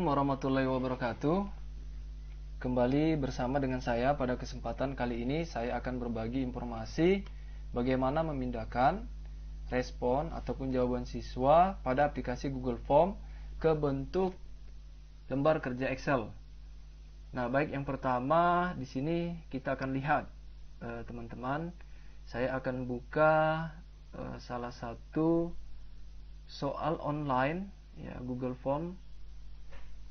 warahmatullahi wabarakatuh. Kembali bersama dengan saya. Pada kesempatan kali ini saya akan berbagi informasi bagaimana memindahkan respon ataupun jawaban siswa pada aplikasi Google Form ke bentuk lembar kerja Excel. Nah, baik, yang pertama di sini kita akan lihat, teman-teman, saya akan buka salah satu soal online, ya, Google Form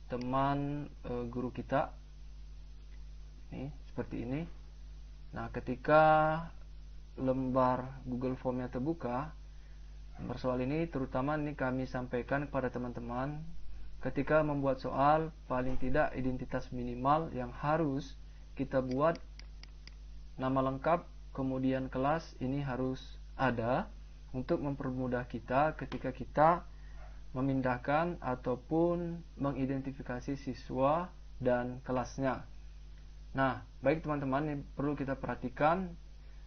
teman guru kita. Ini seperti ini. Nah, ketika lembar Google Formnya terbuka, lembar soal ini terutama ini kami sampaikan kepada teman-teman, ketika membuat soal paling tidak identitas minimal yang harus kita buat, nama lengkap kemudian kelas ini harus ada untuk mempermudah kita ketika kita memindahkan ataupun mengidentifikasi siswa dan kelasnya. Nah, baik teman-teman, yang perlu kita perhatikan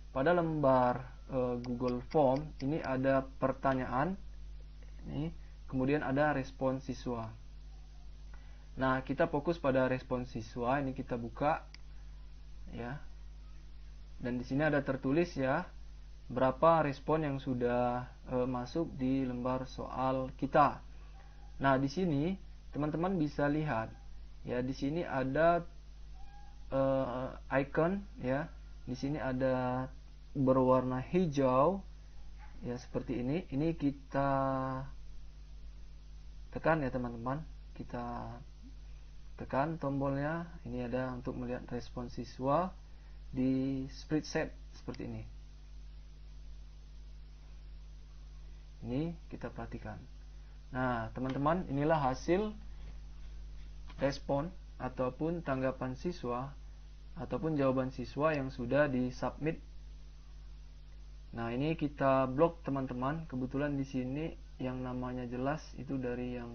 pada lembar Google Form ini ada pertanyaan, ini, kemudian ada respon siswa. Nah, kita fokus pada respon siswa. Ini kita buka, ya. Dan di sini ada tertulis, ya, berapa respon yang sudah masuk di lembar soal kita. Nah, di sini teman-teman bisa lihat, ya, di sini ada icon, ya. Di sini ada berwarna hijau, ya, seperti ini. Ini kita tekan, ya teman-teman. Kita tekan tombolnya. Ini ada untuk melihat respon siswa di spreadsheet seperti ini. Ini kita perhatikan. Nah, teman-teman, inilah hasil respon ataupun tanggapan siswa ataupun jawaban siswa yang sudah disubmit. Nah, ini kita blok, teman-teman. Kebetulan di sini yang namanya jelas itu dari yang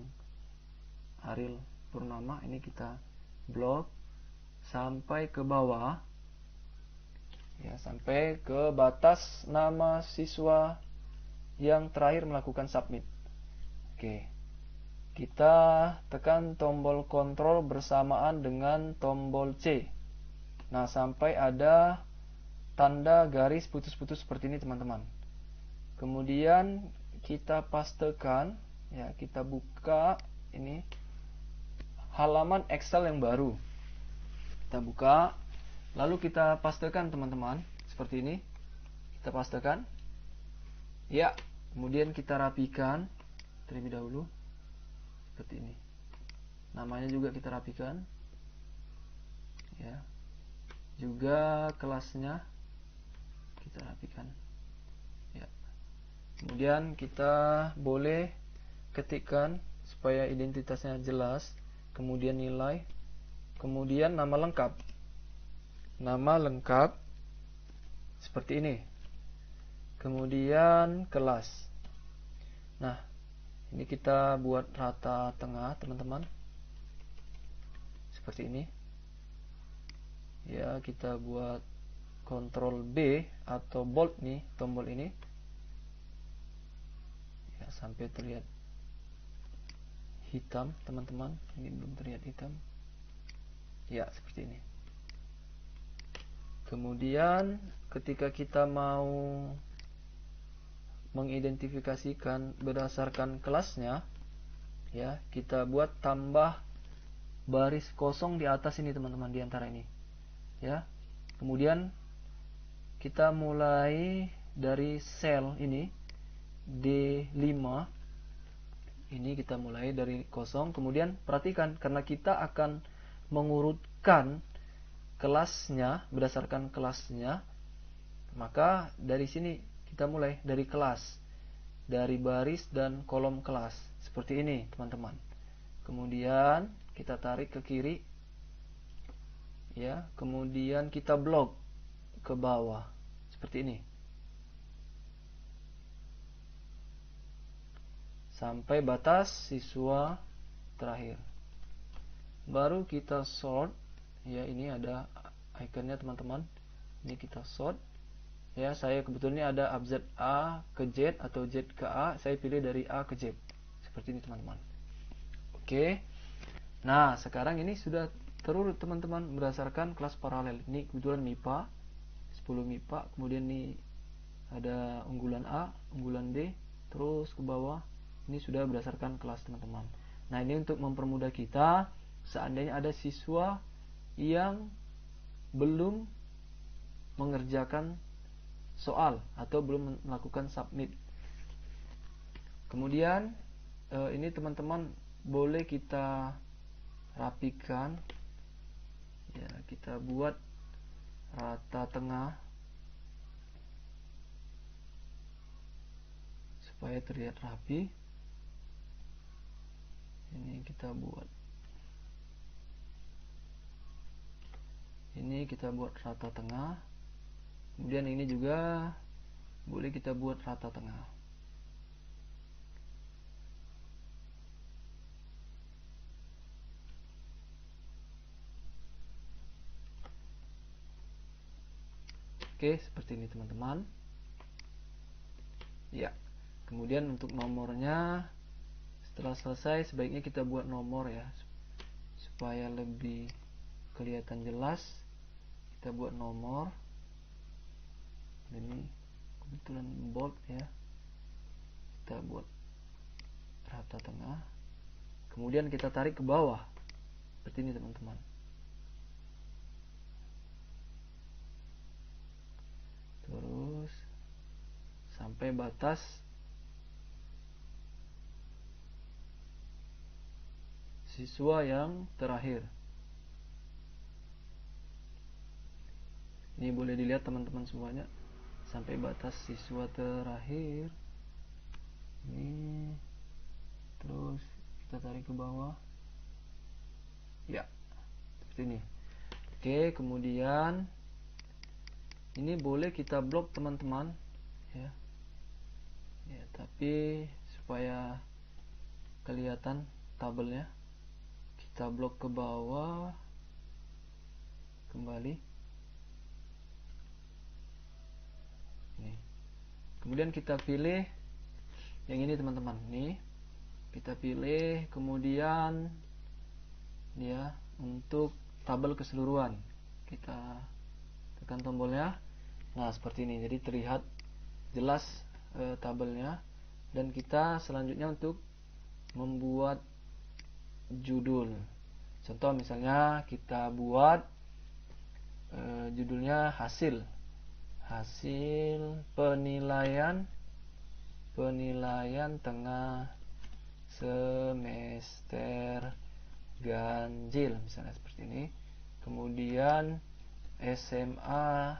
Ariel Purnama. Ini kita blok sampai ke bawah, ya, sampai ke batas nama siswa yang terakhir melakukan submit. Oke. Kita tekan tombol kontrol bersamaan dengan tombol C. Nah, sampai ada tanda garis putus-putus seperti ini, teman-teman. Kemudian kita pastekan, ya, kita buka ini halaman Excel yang baru. Kita buka, lalu kita pastekan, teman-teman, seperti ini. Kita pastekan, ya. Kemudian kita rapikan terlebih dahulu seperti ini. Namanya juga kita rapikan, ya. Juga kelasnya kita rapikan, ya. Kemudian kita boleh ketikkan supaya identitasnya jelas, kemudian nilai, kemudian nama lengkap seperti ini, kemudian kelas. Nah, ini kita buat rata tengah, teman-teman, seperti ini, ya. Kita buat Ctrl B atau bold nih, tombol ini, ya, sampai terlihat hitam, teman-teman. Ini belum terlihat hitam, ya, seperti ini. Kemudian ketika kita mau mengidentifikasikan berdasarkan kelasnya, ya, kita buat tambah baris kosong di atas ini, teman-teman, di antara ini, ya. Kemudian kita mulai dari sel ini D5. Ini kita mulai dari kosong. Kemudian perhatikan, karena kita akan mengurutkan kelasnya berdasarkan kelasnya, maka dari sini kita mulai dari kelas, dari baris dan kolom kelas seperti ini, teman-teman. Kemudian kita tarik ke kiri, ya. Kemudian kita blok ke bawah seperti ini sampai batas siswa terakhir. Baru kita sort, ya. Ini ada ikonnya, teman-teman. Ini kita sort, ya. Saya kebetulan ini ada abjad A ke Z atau Z ke A. Saya pilih dari A ke Z seperti ini, teman-teman. Oke. Nah, sekarang ini sudah terurut teman-teman berdasarkan kelas paralel. Ini kebetulan MIPA, 10 MIPA, kemudian ini ada unggulan A, unggulan B, terus ke bawah. Ini sudah berdasarkan kelas teman-teman. Nah, ini untuk mempermudah kita seandainya ada siswa yang belum mengerjakan soal atau belum melakukan submit. Kemudian ini teman-teman boleh kita rapikan ya, kita buat rata tengah supaya terlihat rapi. Ini kita buat rata tengah. Kemudian ini juga boleh kita buat rata tengah. Oke, seperti ini teman-teman. Ya. Kemudian untuk nomornya, setelah selesai sebaiknya kita buat nomor ya, supaya lebih kelihatan jelas. Kita buat nomor. Ini kebetulan bold ya. Kita buat rata tengah. Kemudian kita tarik ke bawah. Seperti ini teman-teman. Terus sampai batas siswa yang terakhir. Ini boleh dilihat teman-teman semuanya, sampai batas siswa terakhir. Ini terus kita tarik ke bawah. Ya, seperti ini. Oke, kemudian ini boleh kita blok teman-teman ya. Ya, tapi supaya kelihatan tabelnya, kita blok ke bawah kembali. Nih. Kemudian kita pilih yang ini teman-teman. Nih. Kita pilih, kemudian ya untuk tabel keseluruhan. Kita tekan tombolnya. Nah, seperti ini. Jadi terlihat jelas tabelnya. Dan kita selanjutnya untuk membuat judul. Contoh misalnya kita buat judulnya hasil penilaian tengah semester ganjil, misalnya seperti ini. Kemudian SMA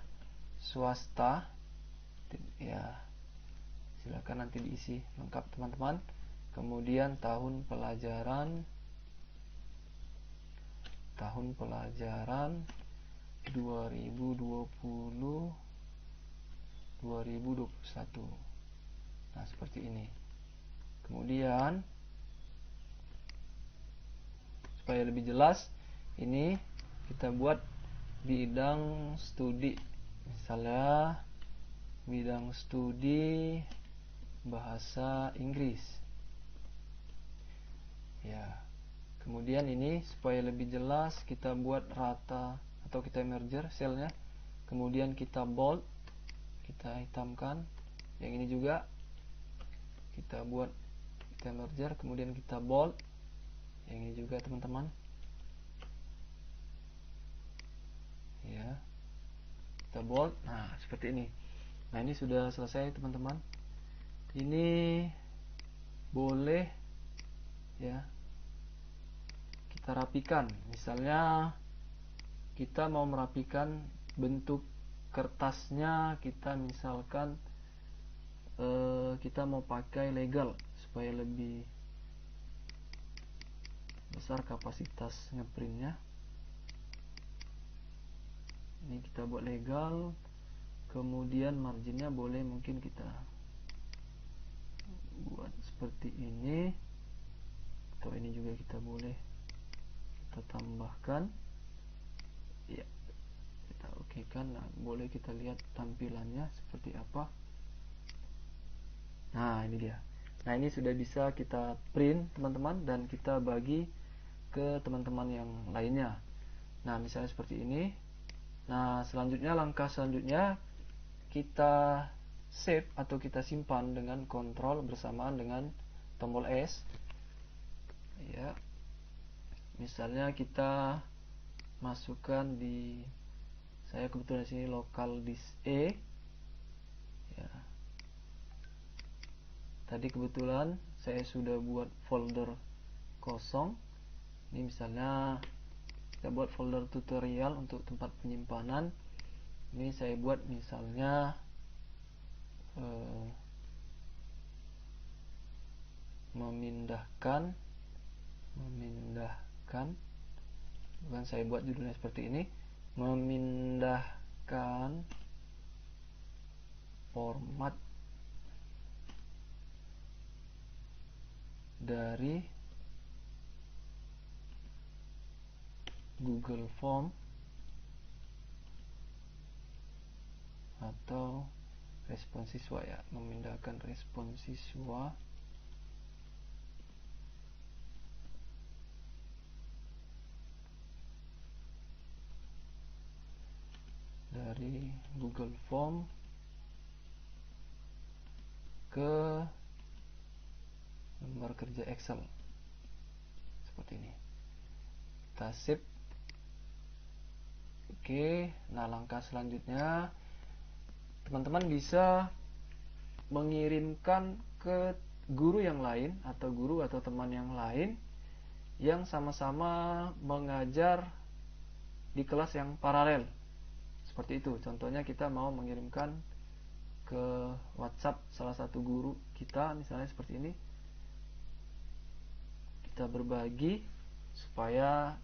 swasta ya, silakan nanti diisi lengkap teman-teman. Kemudian tahun pelajaran 2020-2021. Nah, seperti ini. Kemudian supaya lebih jelas, ini kita buat bidang studi. Misalnya bidang studi bahasa Inggris. Ya. Kemudian ini supaya lebih jelas kita buat rata atau kita merger selnya. Kemudian kita bold, kita hitamkan. Yang ini juga kita buat, kita merger, kemudian kita bold. Yang ini juga teman-teman. Ya. Kita bold. Nah, seperti ini. Nah, ini sudah selesai teman-teman. Ini boleh ya kita rapikan. Misalnya kita mau merapikan bentuk kertasnya, kita misalkan kita mau pakai legal supaya lebih besar kapasitas ngeprintnya. Ini kita buat legal. Kemudian marginnya boleh mungkin kita buat seperti ini, atau ini juga kita boleh kita tambahkan ya, kita okekan. Nah, boleh kita lihat tampilannya seperti apa. Nah, ini dia. Nah, ini sudah bisa kita print teman-teman, dan kita bagi ke teman-teman yang lainnya. Nah, misalnya seperti ini. Nah, selanjutnya, langkah selanjutnya kita save atau kita simpan dengan kontrol bersamaan dengan tombol S. Ya. Misalnya kita masukkan di, saya kebetulan di sini local disk E. Ya. Tadi kebetulan saya sudah buat folder kosong. Ini misalnya kita buat folder tutorial untuk tempat penyimpanan. Ini saya buat misalnya memindahkan, bukan, saya buat judulnya seperti ini, memindahkan format dari Google Form atau respon siswa, ya, memindahkan respon siswa dari Google Form ke lembar kerja Excel seperti ini. Kita save. Oke, nah langkah selanjutnya teman-teman bisa mengirimkan ke guru yang lain atau guru atau teman yang lain yang sama-sama mengajar di kelas yang paralel. Seperti itu. Contohnya kita mau mengirimkan ke WhatsApp salah satu guru kita, misalnya seperti ini. Kita berbagi supaya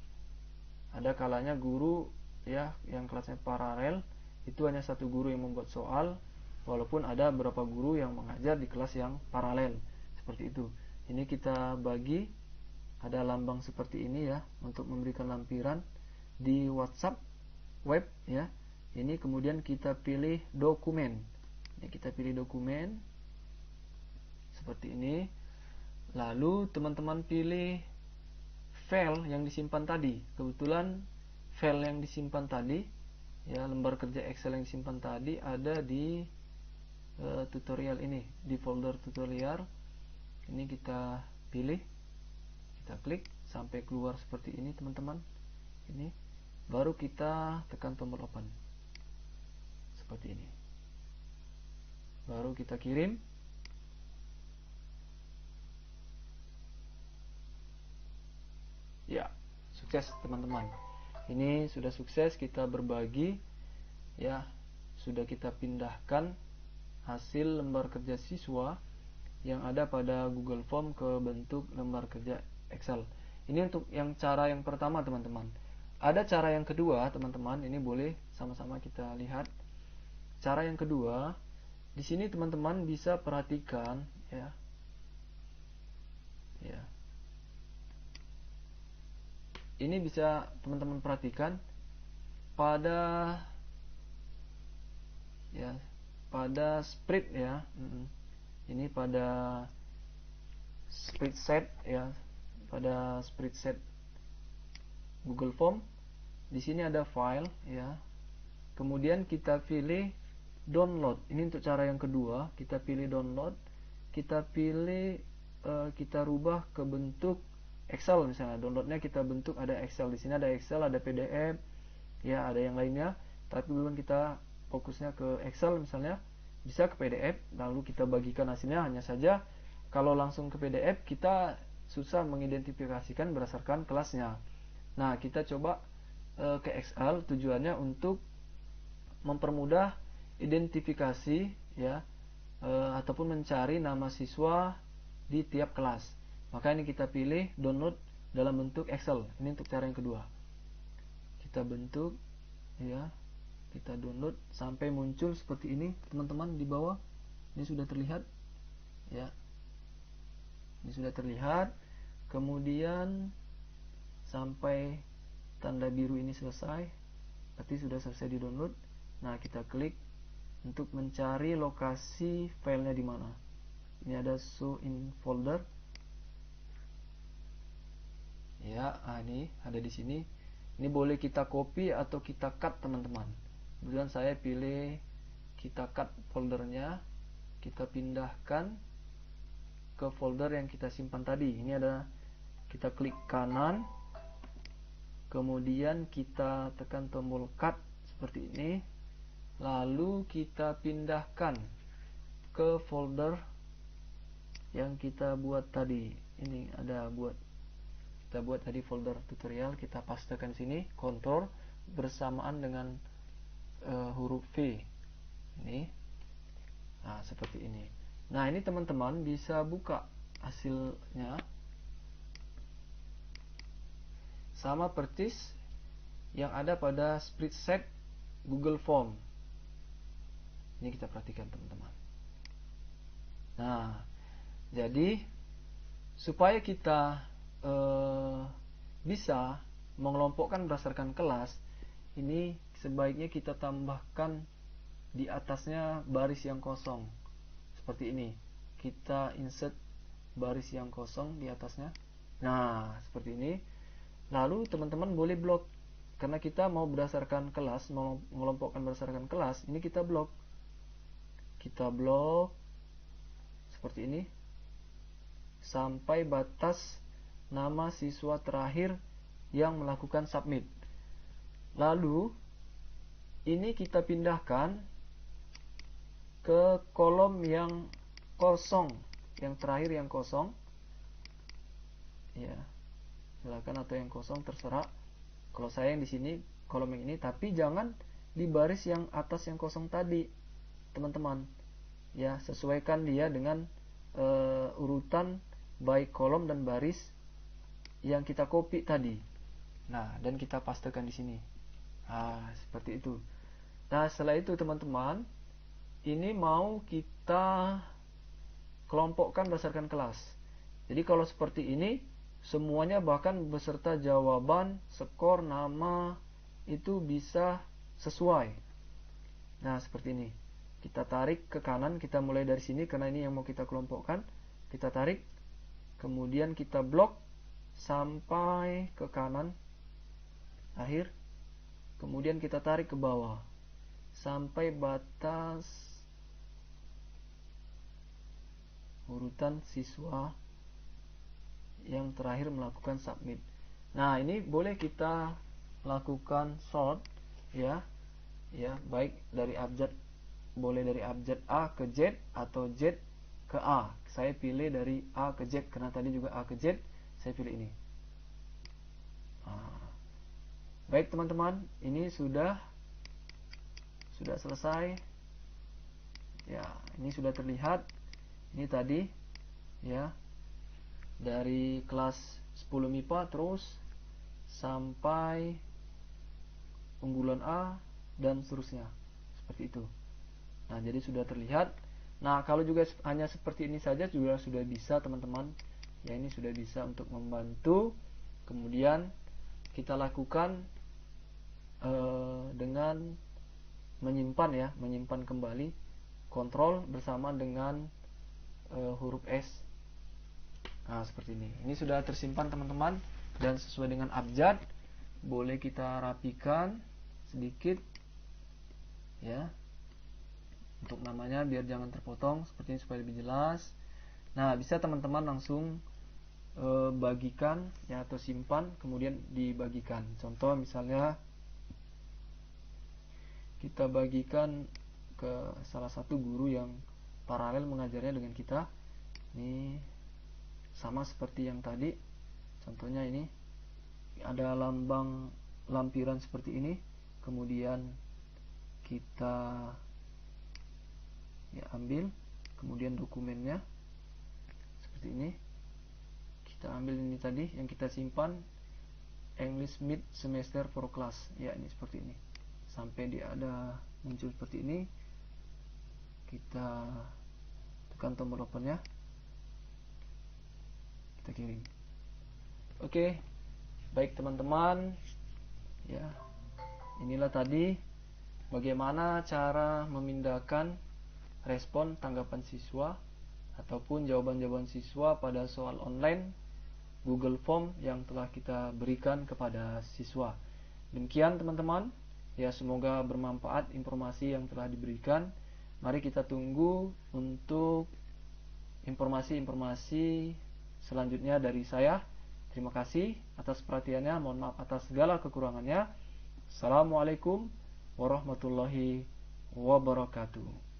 ada kalanya guru, ya, yang kelasnya paralel itu hanya satu guru yang membuat soal, walaupun ada beberapa guru yang mengajar di kelas yang paralel. Seperti itu. Ini kita bagi, ada lambang seperti ini, ya, untuk memberikan lampiran di WhatsApp web, ya. Ini kemudian kita pilih dokumen. Ini kita pilih dokumen seperti ini. Lalu teman-teman pilih file yang disimpan tadi. Kebetulan file yang disimpan tadi, ya, lembar kerja Excel yang disimpan tadi ada di tutorial ini, di folder tutorial. Ini kita pilih, kita klik sampai keluar seperti ini, teman-teman. Ini baru kita tekan tombol open seperti ini, baru kita kirim. Ya, sukses teman-teman. Ini sudah sukses kita berbagi, ya, sudah kita pindahkan hasil lembar kerja siswa yang ada pada Google Form ke bentuk lembar kerja Excel. Ini untuk yang cara yang pertama, teman-teman. Ada cara yang kedua, teman-teman. Ini boleh sama-sama kita lihat. Cara yang kedua, di sini teman-teman bisa perhatikan, ya. Ya. Ini bisa teman-teman perhatikan pada, ya, pada spread, ya. Ini pada spreadsheet, ya, pada spreadsheet Google Form. Di sini ada file, ya. Kemudian kita pilih download. Ini untuk cara yang kedua, kita pilih download. Kita pilih, kita rubah ke bentuk Excel misalnya. Downloadnya kita bentuk ada Excel. Di sini ada Excel, ada PDF, ya, ada yang lainnya. Tapi belum kita fokusnya ke Excel misalnya. Bisa ke PDF, lalu kita bagikan hasilnya. Hanya saja kalau langsung ke PDF kita susah mengidentifikasikan berdasarkan kelasnya. Nah, kita coba ke Excel, tujuannya untuk mempermudah identifikasi, ya, ataupun mencari nama siswa di tiap kelas. Maka ini kita pilih download dalam bentuk Excel. Ini untuk cara yang kedua. Kita bentuk, ya, kita download sampai muncul seperti ini, teman-teman, di bawah. Ini sudah terlihat, ya. Ini sudah terlihat. Kemudian sampai tanda biru ini selesai, berarti sudah selesai di download. Nah, kita klik untuk mencari lokasi filenya di mana. Ini ada show in folder. Ya, ini ada di sini. Ini boleh kita copy atau kita cut teman-teman. Kemudian saya pilih kita cut foldernya, kita pindahkan ke folder yang kita simpan tadi. Ini ada, kita klik kanan, kemudian kita tekan tombol cut seperti ini, lalu kita pindahkan ke folder yang kita buat tadi. Ini ada kita buat tadi folder tutorial, kita pastekan sini, kontrol bersamaan dengan huruf V ini. Nah, seperti ini. Nah, ini teman-teman bisa buka hasilnya sama persis yang ada pada spreadsheet Google Form. Ini kita perhatikan teman-teman. Nah, jadi supaya kita bisa mengelompokkan berdasarkan kelas, ini sebaiknya kita tambahkan di atasnya baris yang kosong seperti ini. Kita insert baris yang kosong di atasnya. Nah, seperti ini. Lalu teman-teman boleh blok, karena kita mau berdasarkan kelas, mau mengelompokkan berdasarkan kelas. Ini kita blok. Kita blok seperti ini sampai batas nama siswa terakhir yang melakukan submit. Lalu ini kita pindahkan ke kolom yang kosong, yang terakhir yang kosong. Ya, silakan, atau yang kosong terserah. Kalau saya yang di sini kolom yang ini, tapi jangan di baris yang atas yang kosong tadi, teman-teman. Ya, sesuaikan dia dengan urutan baik kolom dan baris yang kita copy tadi. Nah, dan kita pastekan di sini. Nah, seperti itu. Nah, setelah itu teman-teman, ini mau kita kelompokkan berdasarkan kelas. Jadi kalau seperti ini, semuanya bahkan beserta jawaban, skor, nama, itu bisa sesuai. Nah, seperti ini. Kita tarik ke kanan, kita mulai dari sini karena ini yang mau kita kelompokkan. Kita tarik, kemudian kita blok sampai ke kanan akhir, kemudian kita tarik ke bawah sampai batas urutan siswa yang terakhir melakukan submit. Nah, ini boleh kita lakukan sort, ya, baik dari abjad, boleh dari abjad A ke Z atau Z ke A. Saya pilih dari A ke Z karena tadi juga A ke Z. Saya pilih ini. Nah, baik teman-teman, ini sudah selesai. Ya, ini sudah terlihat. Ini tadi, ya, dari kelas 10 MIPA terus sampai unggulan A dan seterusnya. Seperti itu. Nah, jadi sudah terlihat. Nah, kalau juga hanya seperti ini saja juga sudah bisa teman-teman. Ya, ini sudah bisa untuk membantu. Kemudian kita lakukan dengan menyimpan kembali, kontrol bersama dengan huruf S. Nah, seperti ini. Ini sudah tersimpan teman-teman dan sesuai dengan abjad. Boleh kita rapikan sedikit, ya, untuk namanya biar jangan terpotong, seperti ini supaya lebih jelas. Nah, bisa teman-teman langsung bagikan, ya, atau simpan kemudian dibagikan. Contoh misalnya kita bagikan ke salah satu guru yang paralel mengajarnya dengan kita. Ini sama seperti yang tadi. Contohnya ini ada lambang lampiran seperti ini, kemudian kita, ya, ambil, kemudian dokumennya seperti ini. Kita ambil ini tadi yang kita simpan, English Mid Semester for Class, ya, ini seperti ini. Sampai dia ada muncul seperti ini, kita tekan tombol opennya, kita kirim. Oke, baik teman-teman, ya, inilah tadi bagaimana cara memindahkan respon tanggapan siswa ataupun jawaban-jawaban siswa pada soal online Google Form yang telah kita berikan kepada siswa. Demikian teman-teman, ya semoga bermanfaat informasi yang telah diberikan. Mari kita tunggu untuk informasi-informasi selanjutnya dari saya. Terima kasih atas perhatiannya, mohon maaf atas segala kekurangannya. Assalamualaikum warahmatullahi wabarakatuh.